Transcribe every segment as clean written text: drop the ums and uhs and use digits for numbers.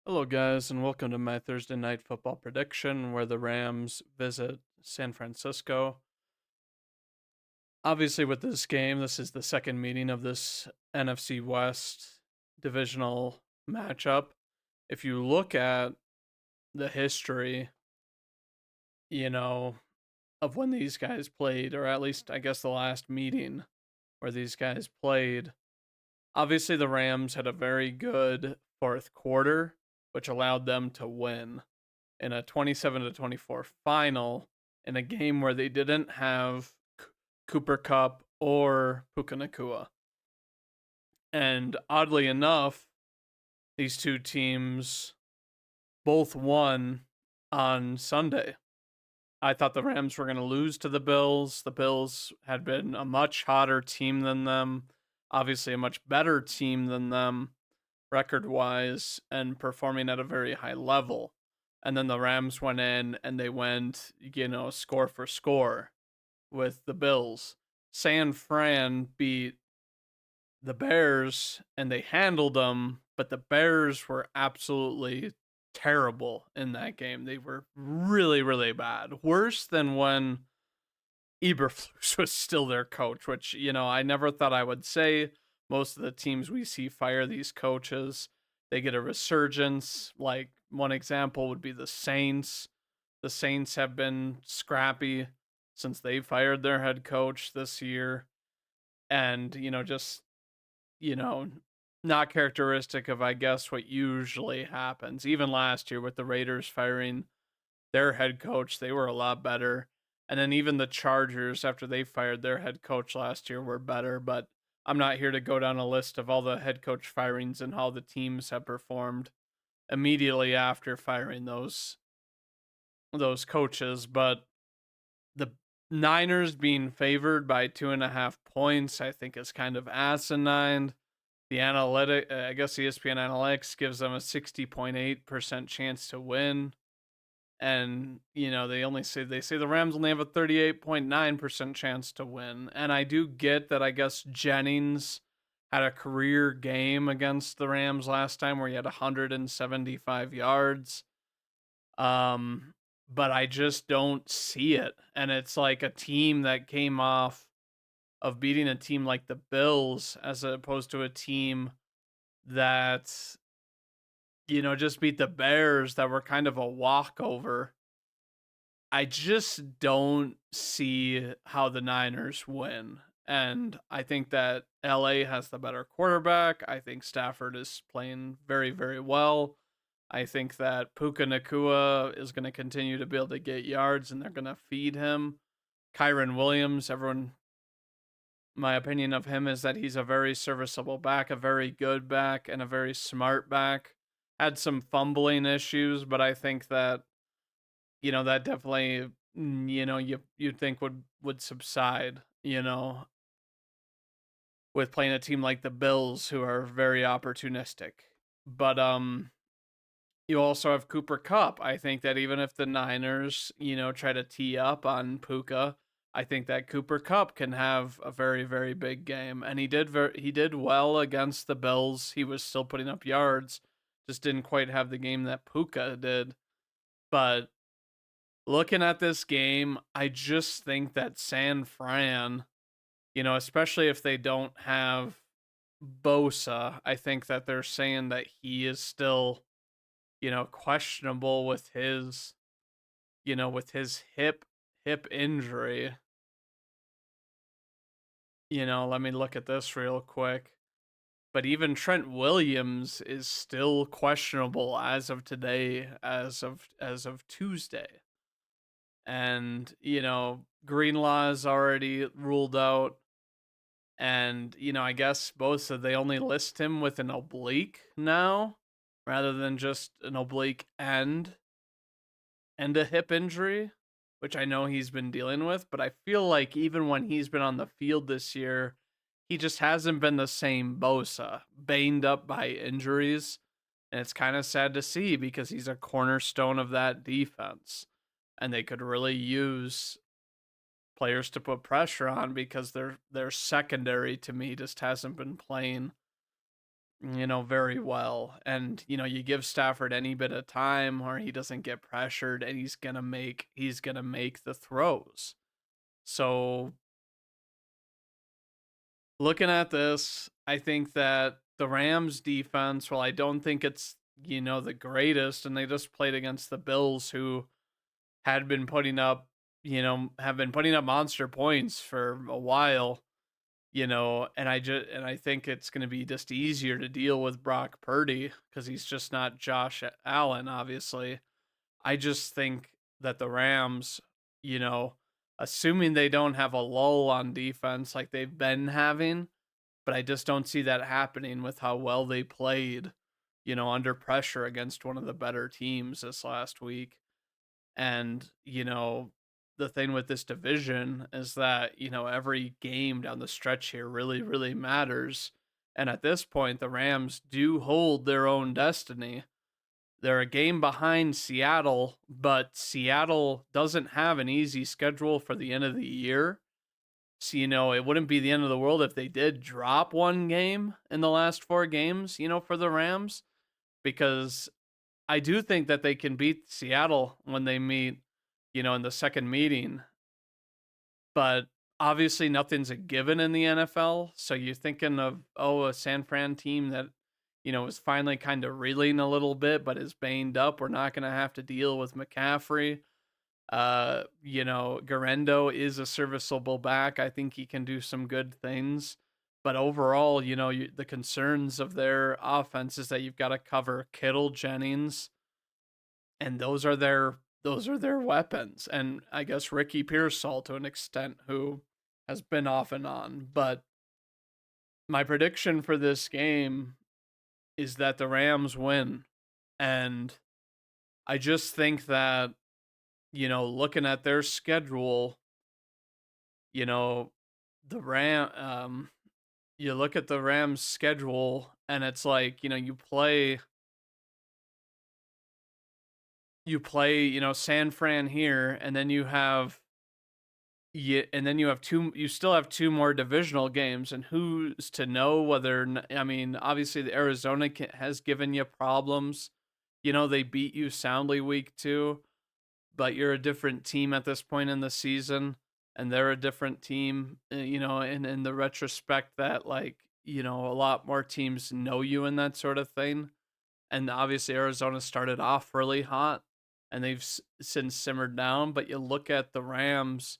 Hello, guys, and welcome to my Thursday night football prediction where the Rams visit San Francisco. Obviously, with this game, this is the second meeting of this NFC West divisional matchup. If you look at the history, you know, of when these guys played, or at least I guess the last meeting where these guys played, obviously the Rams had a very good fourth quarter, which allowed them to win in a 27-24 final in a game where they didn't have Cooper Cup or Puka Nakua. And oddly enough, these two teams both won on Sunday. I thought the Rams were going to lose to the Bills. The Bills had been a much hotter team than them, obviously a much better team than them record wise and performing at a very high level. And then the Rams went in and they went, score for score with the Bills. San Fran beat the Bears and they handled them, but the Bears were absolutely terrible in that game. They were really, really bad. Worse than when Eberflus was still their coach, which, I never thought I would say. Most of the teams we see fire these coaches, they get a resurgence. Like one example would be the Saints. The Saints have been scrappy since they fired their head coach this year. And, you know, not characteristic of, I guess, what usually happens. Even last year with the Raiders firing their head coach, they were a lot better. And then even the Chargers, after they fired their head coach last year, were better. But I'm not here to go down a list of all the head coach firings and how the teams have performed immediately after firing those coaches. But the Niners being favored by 2.5 points, I think is kind of asinine. The I guess ESPN Analytics gives them a 60.8% chance to win. And, they say the Rams only have a 38.9% chance to win. And I do get that I guess Jennings had a career game against the Rams last time where he had 175 yards. But I just don't see it. And it's like a team that came off of beating a team like the Bills as opposed to a team that, just beat the Bears that were kind of a walkover. I just don't see how the Niners win. And I think that LA has the better quarterback. I think Stafford is playing very, very well. I think that Puka Nakua is going to continue to be able to get yards and they're going to feed him. Kyron Williams, my opinion of him is that he's a very serviceable back, a very good back, and a very smart back. Had some fumbling issues, but I think that that definitely you'd think would subside, with playing a team like the Bills who are very opportunistic. But you also have Cooper Cup. I think that even if the Niners, try to tee up on Puka, I think that Cooper Cup can have a very, very big game. And he did well against the Bills. He was still putting up yards, just didn't quite have the game that Puka did. But looking at this game, I just think that San Fran, especially if they don't have Bosa, I think that they're saying that he is still, questionable with his hip injury. Let me look at this real quick. But even Trent Williams is still questionable as of today, as of Tuesday. And, Greenlaw is already ruled out. And, I guess Bosa, they only list him with an oblique now rather than just an oblique and a hip injury, which I know he's been dealing with. But I feel like even when he's been on the field this year, he just hasn't been the same Bosa, banged up by injuries. And it's kind of sad to see because he's a cornerstone of that defense. And they could really use players to put pressure on because their secondary to me just hasn't been playing very well. And, you give Stafford any bit of time or he doesn't get pressured and he's going to make the throws. So, looking at this, I think that the Rams defense, well, I don't think it's, the greatest, and they just played against the Bills who had been putting up, have been putting up monster points for a while, and I think it's going to be just easier to deal with Brock Purdy because he's just not Josh Allen, obviously. I just think that the Rams, you know, assuming they don't have a lull on defense like they've been having, but I just don't see that happening with how well they played, under pressure against one of the better teams this last week. And, the thing with this division is that, every game down the stretch here really, really matters. And at this point, the Rams do hold their own destiny. They're a game behind Seattle, but Seattle doesn't have an easy schedule for the end of the year. So, it wouldn't be the end of the world if they did drop one game in the last four games, for the Rams, because I do think that they can beat Seattle when they meet, in the second meeting. But obviously, nothing's a given in the NFL. So you're thinking of, a San Fran team that, is finally kind of reeling a little bit, but is banged up. We're not going to have to deal with McCaffrey. Garendo is a serviceable back. I think he can do some good things. But overall, the concerns of their offense is that you've got to cover Kittle, Jennings, and those are their weapons. And I guess Ricky Pearsall to an extent, who has been off and on. But my prediction for this game is that the Rams win. And I just think that, looking at their schedule, you know, the you look at the Rams schedule and it's like, you play, San Fran here, and then you have you still have two more divisional games, and who's to know whether, I mean, obviously the Arizona has given you problems. They beat you soundly week 2, but you're a different team at this point in the season, and they're a different team, in the retrospect that, like, a lot more teams know you and that sort of thing. And obviously Arizona started off really hot, and they've since simmered down. But you look at the Rams,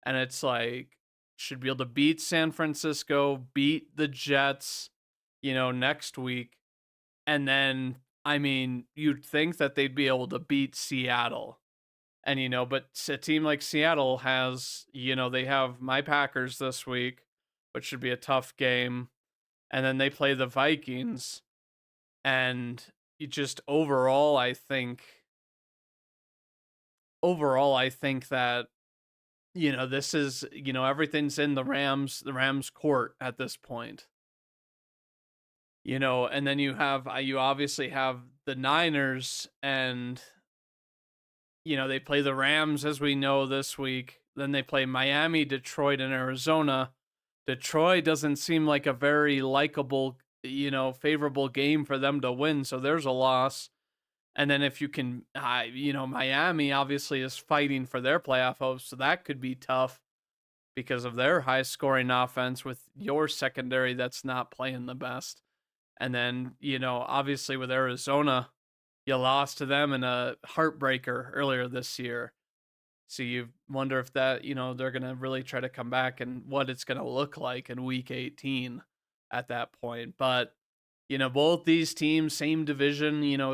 and it's like, should be able to beat San Francisco, beat the Jets, next week, and then, I mean, you'd think that they'd be able to beat Seattle. And, but a team like Seattle has, they have my Packers this week, which should be a tough game. And then they play the Vikings. And you just overall, I think that, this is, everything's in the Rams court at this point. And then you obviously have the Niners, and, they play the Rams, as we know, this week. Then they play Miami, Detroit, and Arizona. Detroit doesn't seem like a very likable, favorable game for them to win. So there's a loss. And then if you can, Miami obviously is fighting for their playoff hopes. So that could be tough because of their high scoring offense with your secondary that's not playing the best. And then, obviously with Arizona, you lost to them in a heartbreaker earlier this year. So you wonder if that, they're going to really try to come back and what it's going to look like in week 18 at that point. But, both these teams, same division, I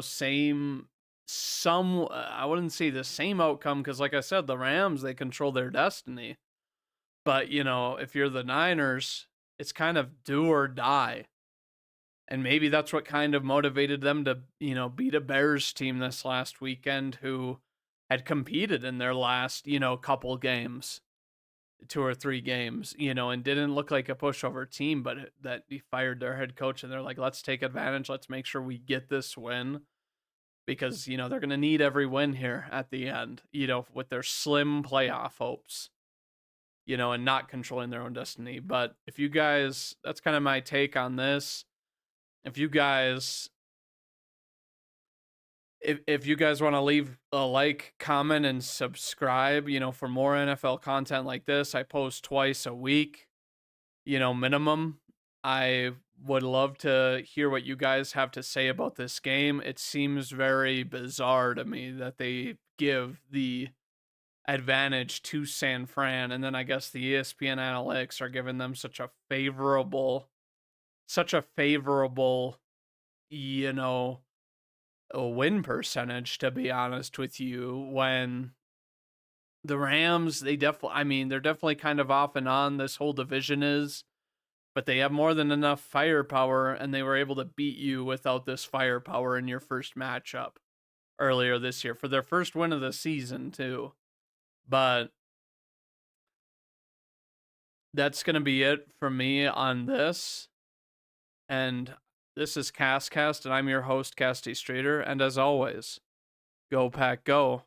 wouldn't say the same outcome because, like I said, the Rams, they control their destiny. But, if you're the Niners, it's kind of do or die. And maybe that's what kind of motivated them to, beat a Bears team this last weekend who had competed in their last, couple games, 2 or 3 games, and didn't look like a pushover team, but that he fired their head coach and they're like, let's take advantage. Let's make sure we get this win because, they're going to need every win here at the end, with their slim playoff hopes, and not controlling their own destiny. But if you guys, that's kind of my take on this. if you guys if you guys want to leave a like, comment, and subscribe, for more NFL content like this, I post twice a week, minimum. I would love to hear what you guys have to say about this game. It seems very bizarre to me that they give the advantage to San Fran, and then I guess the ESPN analytics are giving them such a favorable, you know, a win percentage, to be honest with you, when the Rams, they're definitely kind of off and on, this whole division is, but they have more than enough firepower, and they were able to beat you without this firepower in your first matchup earlier this year for their first win of the season too. But that's going to be it for me on this. And this is Cast, and I'm your host, Casty Streeter. And as always, go Pack Go.